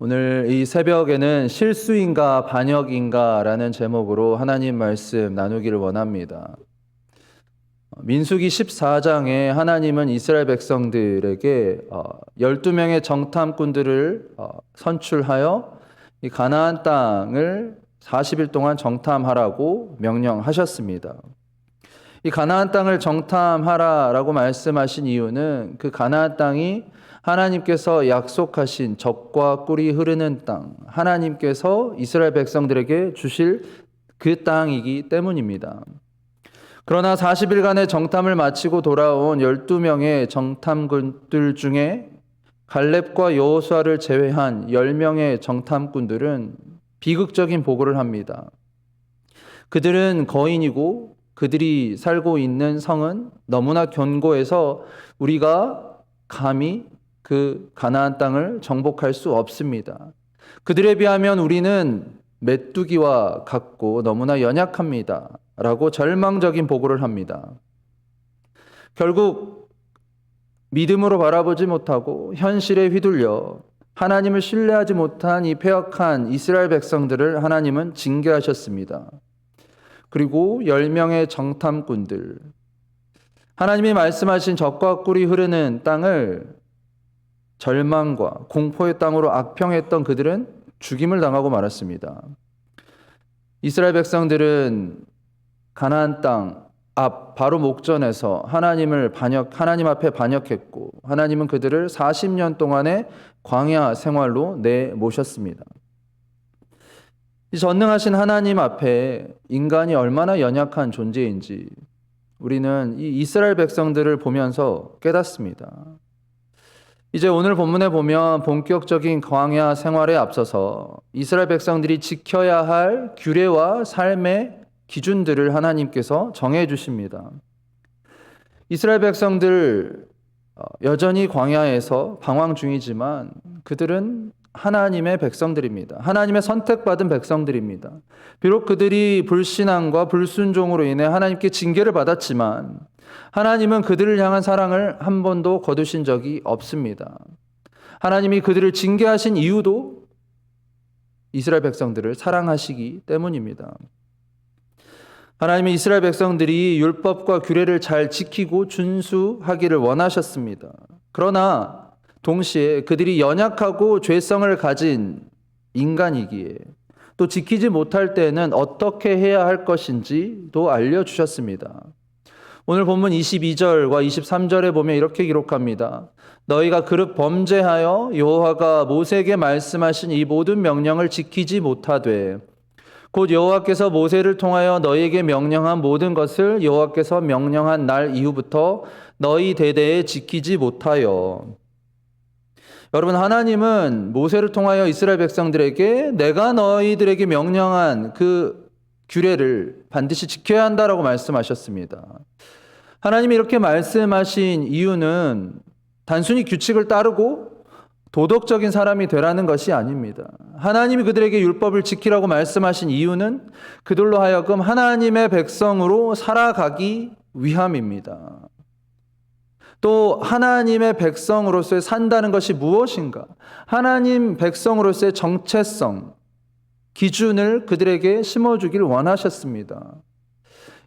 오늘 이 새벽에는 실수인가 반역인가라는 제목으로 하나님 말씀 나누기를 원합니다. 민수기 14장에 하나님은 이스라엘 백성들에게 12명의 정탐꾼들을 선출하여 이 가나안 땅을 40일 동안 정탐하라고 명령하셨습니다. 이 가나안 땅을 정탐하라라고 말씀하신 이유는 그 가나안 땅이 하나님께서 약속하신 젖과 꿀이 흐르는 땅, 하나님께서 이스라엘 백성들에게 주실 그 땅이기 때문입니다. 그러나 40일간의 정탐을 마치고 돌아온 12명의 정탐꾼들 중에 갈렙과 여호수아를 제외한 10명의 정탐꾼들은 비극적인 보고를 합니다. 그들은 거인이고 그들이 살고 있는 성은 너무나 견고해서 우리가 감히 그 가나안 땅을 정복할 수 없습니다. 그들에 비하면 우리는 메뚜기와 같고 너무나 연약합니다. 라고 절망적인 보고를 합니다. 결국 믿음으로 바라보지 못하고 현실에 휘둘려 하나님을 신뢰하지 못한 이 패역한 이스라엘 백성들을 하나님은 징계하셨습니다. 그리고 10명의 정탐꾼들, 하나님이 말씀하신 젖과 꿀이 흐르는 땅을 절망과 공포의 땅으로 악평했던 그들은 죽임을 당하고 말았습니다. 이스라엘 백성들은 가나안 땅 앞 바로 목전에서 하나님 앞에 반역했고 하나님은 그들을 40년 동안의 광야 생활로 내모셨습니다. 이 전능하신 하나님 앞에 인간이 얼마나 연약한 존재인지 우리는 이 이스라엘 백성들을 보면서 깨닫습니다. 이제 오늘 본문에 보면 본격적인 광야 생활에 앞서서 이스라엘 백성들이 지켜야 할 규례와 삶의 기준들을 하나님께서 정해 주십니다. 이스라엘 백성들 여전히 광야에서 방황 중이지만 그들은 하나님의 백성들입니다. 하나님의 선택받은 백성들입니다. 비록 그들이 불신앙과 불순종으로 인해 하나님께 징계를 받았지만 하나님은 그들을 향한 사랑을 한 번도 거두신 적이 없습니다. 하나님이 그들을 징계하신 이유도 이스라엘 백성들을 사랑하시기 때문입니다. 하나님은 이스라엘 백성들이 율법과 규례를 잘 지키고 준수하기를 원하셨습니다. 그러나 동시에 그들이 연약하고 죄성을 가진 인간이기에 또 지키지 못할 때는 어떻게 해야 할 것인지도 알려주셨습니다. 오늘 본문 22절과 23절에 보면 이렇게 기록합니다. 너희가 그릇 범죄하여 여호와가 모세에게 말씀하신 이 모든 명령을 지키지 못하되 곧 여호와께서 모세를 통하여 너희에게 명령한 모든 것을 여호와께서 명령한 날 이후부터 너희 대대에 지키지 못하여. 여러분, 하나님은 모세를 통하여 이스라엘 백성들에게 내가 너희들에게 명령한 그 규례를 반드시 지켜야 한다라고 말씀하셨습니다. 하나님이 이렇게 말씀하신 이유는 단순히 규칙을 따르고 도덕적인 사람이 되라는 것이 아닙니다. 하나님이 그들에게 율법을 지키라고 말씀하신 이유는 그들로 하여금 하나님의 백성으로 살아가기 위함입니다. 또 하나님의 백성으로서의 산다는 것이 무엇인가? 하나님 백성으로서의 정체성, 기준을 그들에게 심어주기를 원하셨습니다.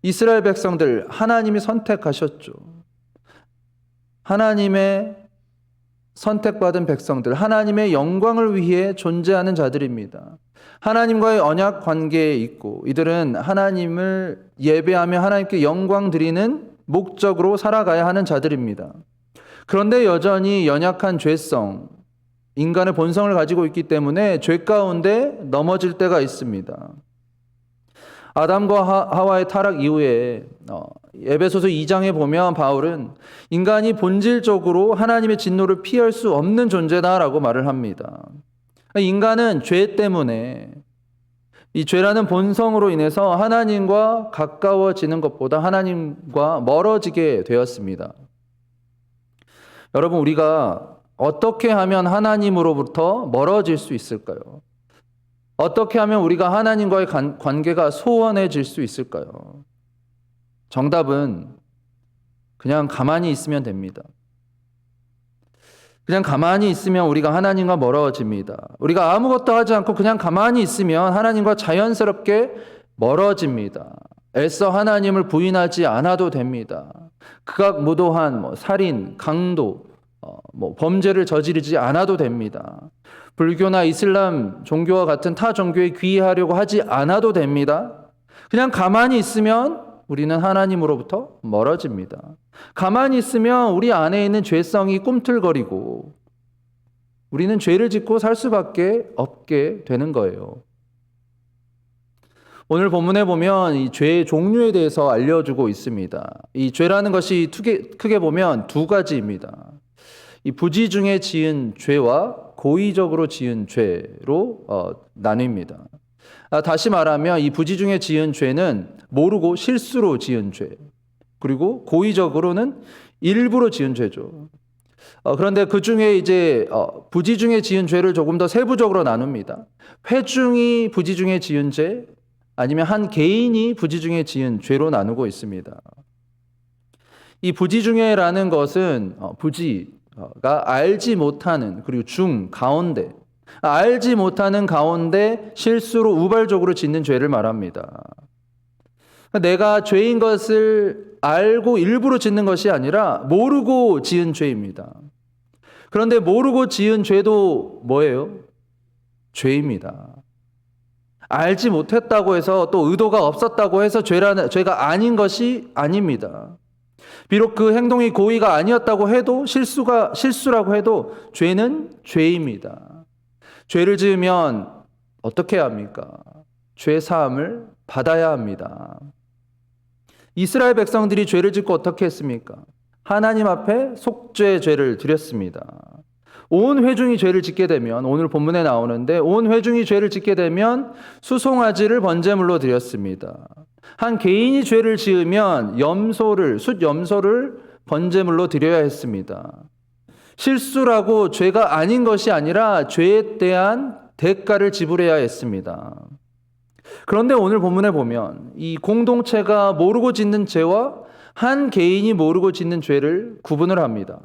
이스라엘 백성들 하나님이 선택하셨죠. 하나님의 선택받은 백성들, 하나님의 영광을 위해 존재하는 자들입니다. 하나님과의 언약 관계에 있고 이들은 하나님을 예배하며 하나님께 영광 드리는 목적으로 살아가야 하는 자들입니다. 그런데 여전히 연약한 죄성, 인간의 본성을 가지고 있기 때문에 죄 가운데 넘어질 때가 있습니다. 아담과 하와의 타락 이후에 에베소서 2장에 보면 바울은 인간이 본질적으로 하나님의 진노를 피할 수 없는 존재다라고 말을 합니다. 인간은 죄 때문에 이 죄라는 본성으로 인해서 하나님과 가까워지는 것보다 하나님과 멀어지게 되었습니다. 여러분, 우리가 어떻게 하면 하나님으로부터 멀어질 수 있을까요? 어떻게 하면 우리가 하나님과의 관계가 소원해질 수 있을까요? 정답은 그냥 가만히 있으면 됩니다. 그냥 가만히 있으면 우리가 하나님과 멀어집니다. 우리가 아무것도 하지 않고 그냥 가만히 있으면 하나님과 자연스럽게 멀어집니다. 애써 하나님을 부인하지 않아도 됩니다. 극악무도한 살인, 강도, 범죄를 저지르지 않아도 됩니다. 불교나 이슬람 종교와 같은 타 종교에 귀의하려고 하지 않아도 됩니다. 그냥 가만히 있으면 우리는 하나님으로부터 멀어집니다. 가만히 있으면 우리 안에 있는 죄성이 꿈틀거리고 우리는 죄를 짓고 살 수밖에 없게 되는 거예요. 오늘 본문에 보면 이 죄의 종류에 대해서 알려주고 있습니다. 이 죄라는 것이 크게 보면 두 가지입니다. 이 부지 중에 지은 죄와 고의적으로 지은 죄로 나뉩니다. 다시 말하면 이 부지 중에 지은 죄는 모르고 실수로 지은 죄, 그리고 고의적으로는 일부러 지은 죄죠. 그런데 그 중에 이제 부지 중에 지은 죄를 조금 더 세부적으로 나눕니다. 회중이 부지 중에 지은 죄, 아니면 한 개인이 부지 중에 지은 죄로 나누고 있습니다. 이 부지 중에라는 것은 부지가 알지 못하는, 그리고 중, 가운데, 알지 못하는 가운데 실수로 우발적으로 짓는 죄를 말합니다. 내가 죄인 것을 알고 일부러 짓는 것이 아니라 모르고 지은 죄입니다. 그런데 모르고 지은 죄도 뭐예요? 죄입니다. 알지 못했다고 해서 또 의도가 없었다고 해서 죄가 아닌 것이 아닙니다. 비록 그 행동이 고의가 아니었다고 해도 실수라고 해도 죄는 죄입니다. 죄를 지으면 어떻게 해야 합니까? 죄 사함을 받아야 합니다. 이스라엘 백성들이 죄를 짓고 어떻게 했습니까? 하나님 앞에 속죄 죄를 드렸습니다. 온 회중이 죄를 짓게 되면, 오늘 본문에 나오는데 온 회중이 죄를 짓게 되면 수송아지를 번제물로 드렸습니다. 한 개인이 죄를 지으면 숫염소를 번제물로 드려야 했습니다. 실수라고 죄가 아닌 것이 아니라 죄에 대한 대가를 지불해야 했습니다. 그런데 오늘 본문에 보면 이 공동체가 모르고 짓는 죄와 한 개인이 모르고 짓는 죄를 구분을 합니다.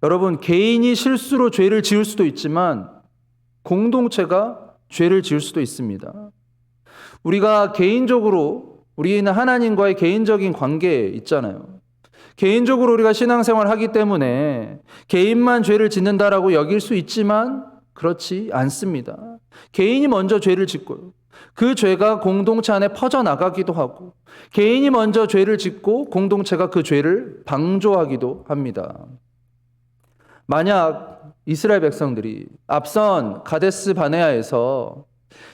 여러분, 개인이 실수로 죄를 지을 수도 있지만 공동체가 죄를 지을 수도 있습니다. 우리가 우리는 하나님과의 개인적인 관계 있잖아요. 개인적으로 우리가 신앙생활을 하기 때문에 개인만 죄를 짓는다라고 여길 수 있지만 그렇지 않습니다. 개인이 먼저 죄를 짓고 그 죄가 공동체 안에 퍼져나가기도 하고, 개인이 먼저 죄를 짓고 공동체가 그 죄를 방조하기도 합니다. 만약 이스라엘 백성들이 앞선 가데스 바네아에서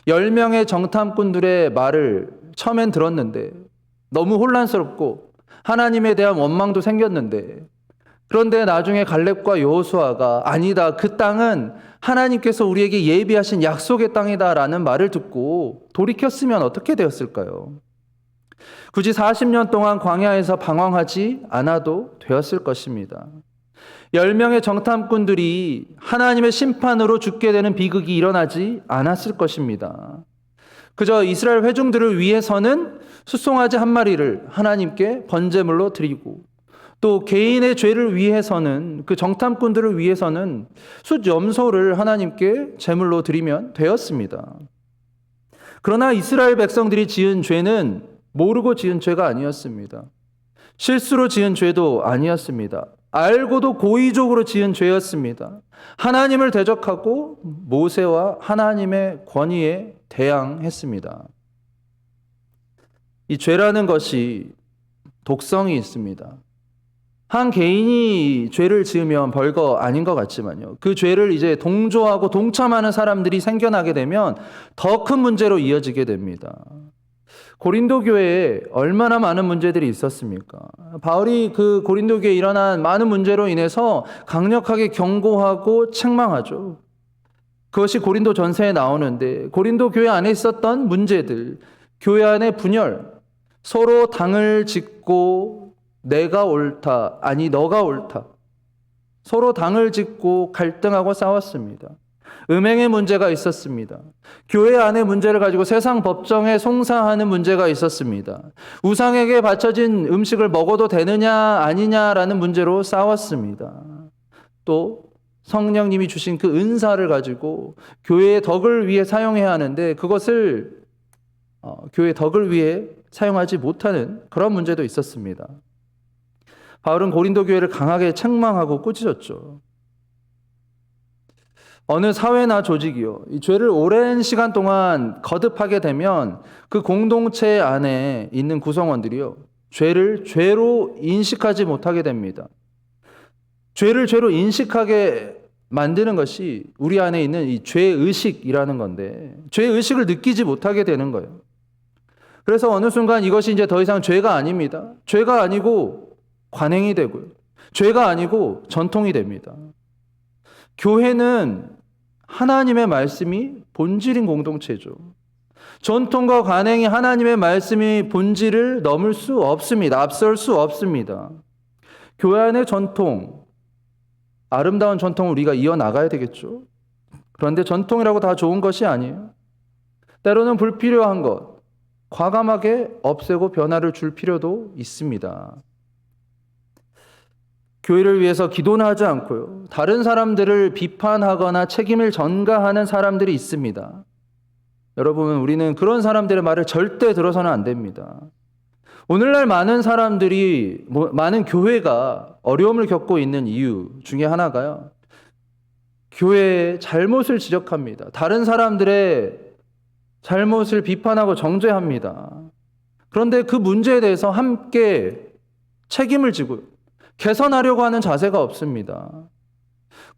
10명의 정탐꾼들의 말을 처음엔 들었는데 너무 혼란스럽고 하나님에 대한 원망도 생겼는데, 그런데 나중에 갈렙과 여호수아가 아니다, 그 땅은 하나님께서 우리에게 예비하신 약속의 땅이다라는 말을 듣고 돌이켰으면 어떻게 되었을까요? 굳이 40년 동안 광야에서 방황하지 않아도 되었을 것입니다. 10명의 정탐꾼들이 하나님의 심판으로 죽게 되는 비극이 일어나지 않았을 것입니다. 그저 이스라엘 회중들을 위해서는 숫송아지 한 마리를 하나님께 번제물로 드리고, 또 개인의 죄를 위해서는, 그 정탐꾼들을 위해서는 숫염소를 하나님께 제물로 드리면 되었습니다. 그러나 이스라엘 백성들이 지은 죄는 모르고 지은 죄가 아니었습니다. 실수로 지은 죄도 아니었습니다. 알고도 고의적으로 지은 죄였습니다. 하나님을 대적하고 모세와 하나님의 권위에 대항했습니다. 이 죄라는 것이 독성이 있습니다. 한 개인이 죄를 지으면 별거 아닌 것 같지만요, 그 죄를 이제 동조하고 동참하는 사람들이 생겨나게 되면 더 큰 문제로 이어지게 됩니다. 고린도 교회에 얼마나 많은 문제들이 있었습니까? 바울이 그 고린도 교회에 일어난 많은 문제로 인해서 강력하게 경고하고 책망하죠. 그것이 고린도 전서에 나오는데, 고린도 교회 안에 있었던 문제들, 교회 안의 분열, 서로 당을 짓고 내가 옳다, 아니 너가 옳다, 서로 당을 짓고 갈등하고 싸웠습니다. 음행의 문제가 있었습니다. 교회 안의 문제를 가지고 세상 법정에 송사하는 문제가 있었습니다. 우상에게 바쳐진 음식을 먹어도 되느냐 아니냐라는 문제로 싸웠습니다. 또 성령님이 주신 그 은사를 가지고 교회의 덕을 위해 사용해야 하는데 그것을 교회의 덕을 위해 사용하지 못하는 그런 문제도 있었습니다. 바울은 고린도 교회를 강하게 책망하고 꾸짖었죠. 어느 사회나 조직이요, 이 죄를 오랜 시간 동안 거듭하게 되면 그 공동체 안에 있는 구성원들이요, 죄를 죄로 인식하지 못하게 됩니다. 죄를 죄로 인식하게 만드는 것이 우리 안에 있는 이 죄의식이라는 건데, 죄의식을 느끼지 못하게 되는 거예요. 그래서 어느 순간 이것이 이제 더 이상 죄가 아닙니다. 죄가 아니고 관행이 되고요. 죄가 아니고 전통이 됩니다. 교회는 하나님의 말씀이 본질인 공동체죠. 전통과 관행이 하나님의 말씀이 본질을 넘을 수 없습니다. 앞설 수 없습니다. 교회 안의 전통, 아름다운 전통을 우리가 이어나가야 되겠죠. 그런데 전통이라고 다 좋은 것이 아니에요. 때로는 불필요한 것, 과감하게 없애고 변화를 줄 필요도 있습니다. 교회를 위해서 기도는 하지 않고요, 다른 사람들을 비판하거나 책임을 전가하는 사람들이 있습니다. 여러분, 우리는 그런 사람들의 말을 절대 들어서는 안 됩니다. 오늘날 많은 사람들이, 많은 교회가 어려움을 겪고 있는 이유 중에 하나가요, 교회의 잘못을 지적합니다. 다른 사람들의 잘못을 비판하고 정죄합니다. 그런데 그 문제에 대해서 함께 책임을 지고 개선하려고 하는 자세가 없습니다.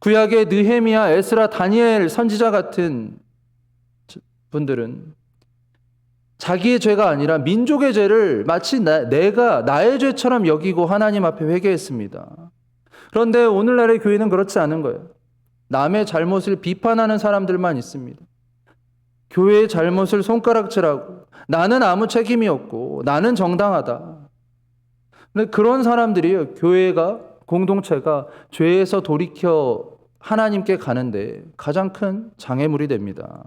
구약의 느헤미야, 에스라, 다니엘 선지자 같은 분들은 자기의 죄가 아니라 민족의 죄를 마치 내가 나의 죄처럼 여기고 하나님 앞에 회개했습니다. 그런데 오늘날의 교회는 그렇지 않은 거예요. 남의 잘못을 비판하는 사람들만 있습니다. 교회의 잘못을 손가락질하고 나는 아무 책임이 없고 나는 정당하다. 근데 그런 사람들이 교회가, 공동체가 죄에서 돌이켜 하나님께 가는데 가장 큰 장애물이 됩니다.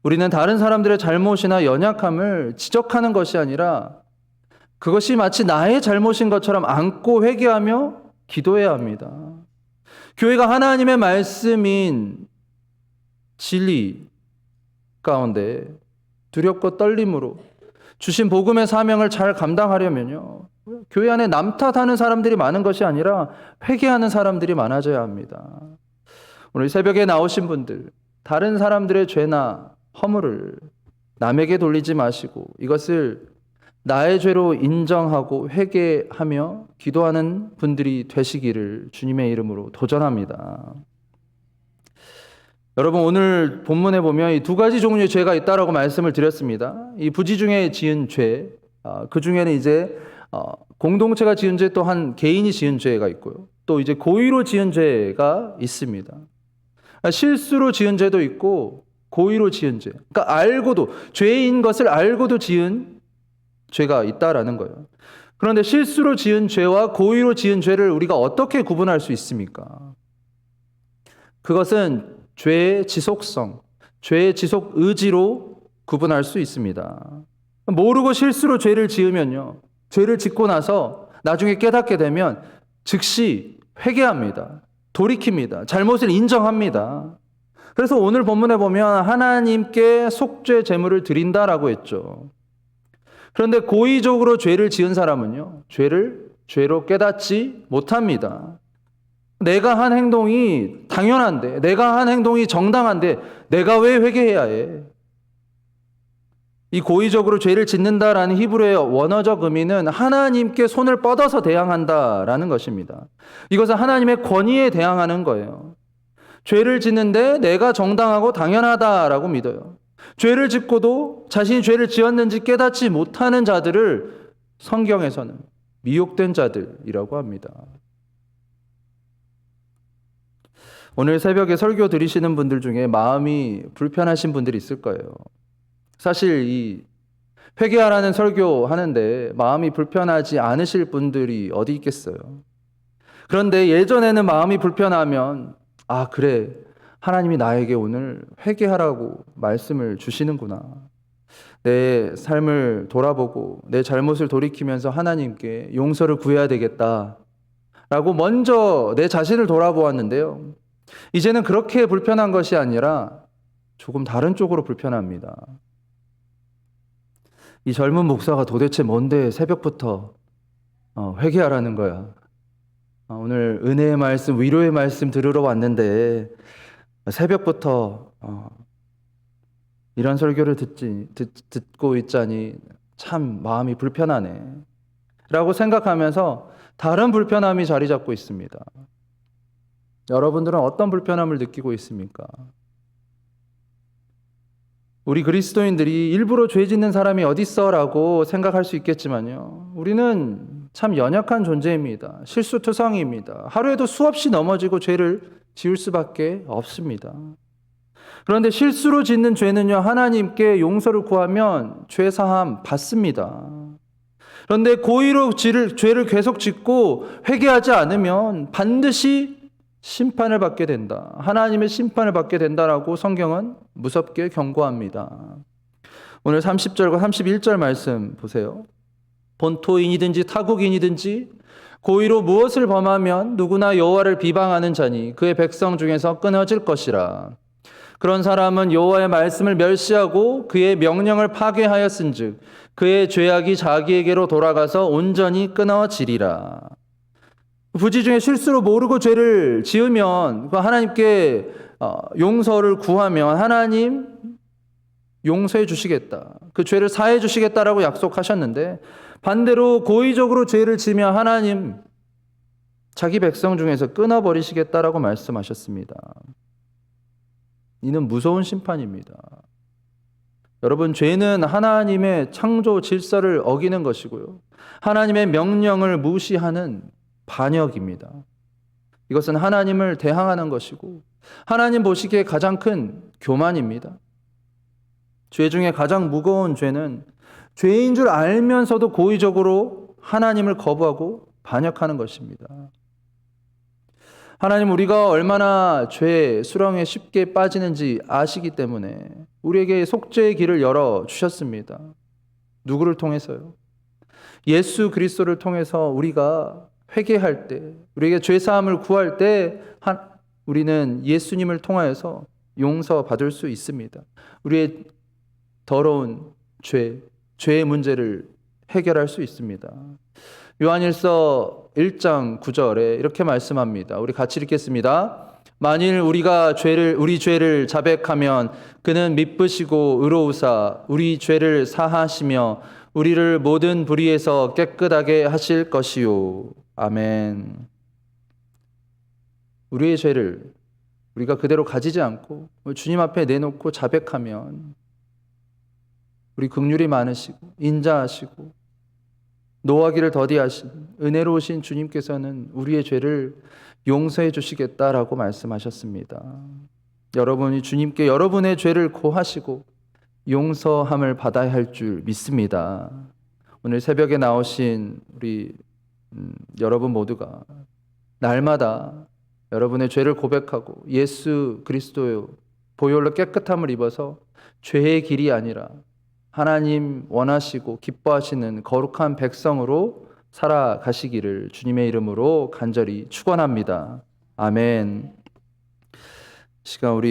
우리는 다른 사람들의 잘못이나 연약함을 지적하는 것이 아니라 그것이 마치 나의 잘못인 것처럼 안고 회개하며 기도해야 합니다. 교회가 하나님의 말씀인 진리 가운데 두렵고 떨림으로 주신 복음의 사명을 잘 감당하려면요, 교회 안에 남 탓하는 사람들이 많은 것이 아니라 회개하는 사람들이 많아져야 합니다. 오늘 새벽에 나오신 분들, 다른 사람들의 죄나 허물을 남에게 돌리지 마시고 이것을 나의 죄로 인정하고 회개하며 기도하는 분들이 되시기를 주님의 이름으로 도전합니다. 여러분, 오늘 본문에 보면 이 두 가지 종류의 죄가 있다라고 말씀을 드렸습니다. 이 부지 중에 지은 죄, 그 중에는 이제 공동체가 지은 죄, 또한 개인이 지은 죄가 있고요. 또 이제 고의로 지은 죄가 있습니다. 실수로 지은 죄도 있고 고의로 지은 죄. 그러니까 알고도, 죄인 것을 알고도 지은 죄가 있다라는 거예요. 그런데 실수로 지은 죄와 고의로 지은 죄를 우리가 어떻게 구분할 수 있습니까? 그것은 죄의 지속성, 죄의 지속 의지로 구분할 수 있습니다. 모르고 실수로 죄를 지으면요, 죄를 짓고 나서 나중에 깨닫게 되면 즉시 회개합니다. 돌이킵니다. 잘못을 인정합니다. 그래서 오늘 본문에 보면 하나님께 속죄 제물을 드린다라고 했죠. 그런데 고의적으로 죄를 지은 사람은요, 죄를 죄로 깨닫지 못합니다. 내가 한 행동이 당연한데, 내가 한 행동이 정당한데 내가 왜 회개해야 해? 이 고의적으로 죄를 짓는다라는 히브리어의 원어적 의미는 하나님께 손을 뻗어서 대항한다라는 것입니다. 이것은 하나님의 권위에 대항하는 거예요. 죄를 짓는데 내가 정당하고 당연하다라고 믿어요. 죄를 짓고도 자신이 죄를 지었는지 깨닫지 못하는 자들을 성경에서는 미혹된 자들이라고 합니다. 오늘 새벽에 설교 들으시는 분들 중에 마음이 불편하신 분들이 있을 거예요. 사실 이 회개하라는 설교 하는데 마음이 불편하지 않으실 분들이 어디 있겠어요. 그런데 예전에는 마음이 불편하면, 아, 그래, 하나님이 나에게 오늘 회개하라고 말씀을 주시는구나. 내 삶을 돌아보고 내 잘못을 돌이키면서 하나님께 용서를 구해야 되겠다 라고 먼저 내 자신을 돌아보았는데요. 이제는 그렇게 불편한 것이 아니라 조금 다른 쪽으로 불편합니다. 이 젊은 목사가 도대체 뭔데 새벽부터 회개하라는 거야. 오늘 은혜의 말씀, 위로의 말씀 들으러 왔는데 새벽부터 이런 설교를 듣고 있자니 참 마음이 불편하네 라고 생각하면서 다른 불편함이 자리 잡고 있습니다. 여러분들은 어떤 불편함을 느끼고 있습니까? 우리 그리스도인들이 일부러 죄 짓는 사람이 어딨어 라고 생각할 수 있겠지만요, 우리는 참 연약한 존재입니다. 실수투성이입니다. 하루에도 수없이 넘어지고 죄를 지을 수밖에 없습니다. 그런데 실수로 짓는 죄는요, 하나님께 용서를 구하면 죄 사함 받습니다. 그런데 고의로 죄를 계속 짓고 회개하지 않으면 반드시 심판을 받게 된다. 하나님의 심판을 받게 된다라고 성경은 무섭게 경고합니다. 오늘 30절과 31절 말씀 보세요. 본토인이든지 타국인이든지 고의로 무엇을 범하면 누구나 여호와를 비방하는 자니 그의 백성 중에서 끊어질 것이라. 그런 사람은 여호와의 말씀을 멸시하고 그의 명령을 파괴하였은즉 그의 죄악이 자기에게로 돌아가서 온전히 끊어지리라. 부지 중에 실수로 모르고 죄를 지으면 하나님께 용서를 구하면 하나님 용서해 주시겠다. 그 죄를 사해 주시겠다라고 약속하셨는데 반대로 고의적으로 죄를 지으면 하나님 자기 백성 중에서 끊어버리시겠다라고 말씀하셨습니다. 이는 무서운 심판입니다. 여러분, 죄는 하나님의 창조 질서를 어기는 것이고요. 하나님의 명령을 무시하는 반역입니다. 이것은 하나님을 대항하는 것이고 하나님 보시기에 가장 큰 교만입니다. 죄 중에 가장 무거운 죄는 죄인 줄 알면서도 고의적으로 하나님을 거부하고 반역하는 것입니다. 하나님, 우리가 얼마나 죄 수렁에 쉽게 빠지는지 아시기 때문에 우리에게 속죄의 길을 열어주셨습니다. 누구를 통해서요? 예수 그리스도를 통해서 우리가 회개할 때, 우리에게 죄사함을 구할 때 우리는 예수님을 통하여서 용서받을 수 있습니다. 우리의 더러운 죄의 문제를 해결할 수 있습니다. 요한일서 1장 9절에 이렇게 말씀합니다. 우리 같이 읽겠습니다. 만일 우리가 우리 죄를 자백하면 그는 미쁘시고 의로우사 우리 죄를 사하시며 우리를 모든 불의에서 깨끗하게 하실 것이요. 아멘. 우리의 죄를 우리가 그대로 가지지 않고 주님 앞에 내놓고 자백하면 우리 긍휼이 많으시고 인자하시고 노하기를 더디하신 은혜로우신 주님께서는 우리의 죄를 용서해 주시겠다라고 말씀하셨습니다. 여러분이 주님께 여러분의 죄를 고하시고 용서함을 받아야 할 줄 믿습니다. 오늘 새벽에 나오신 우리 여러분 모두가 날마다 여러분의 죄를 고백하고 예수 그리스도의 보혈로 깨끗함을 입어서 죄의 길이 아니라 하나님 원하시고 기뻐하시는 거룩한 백성으로 살아가시기를 주님의 이름으로 간절히 축원합니다. 아멘. 시간 우리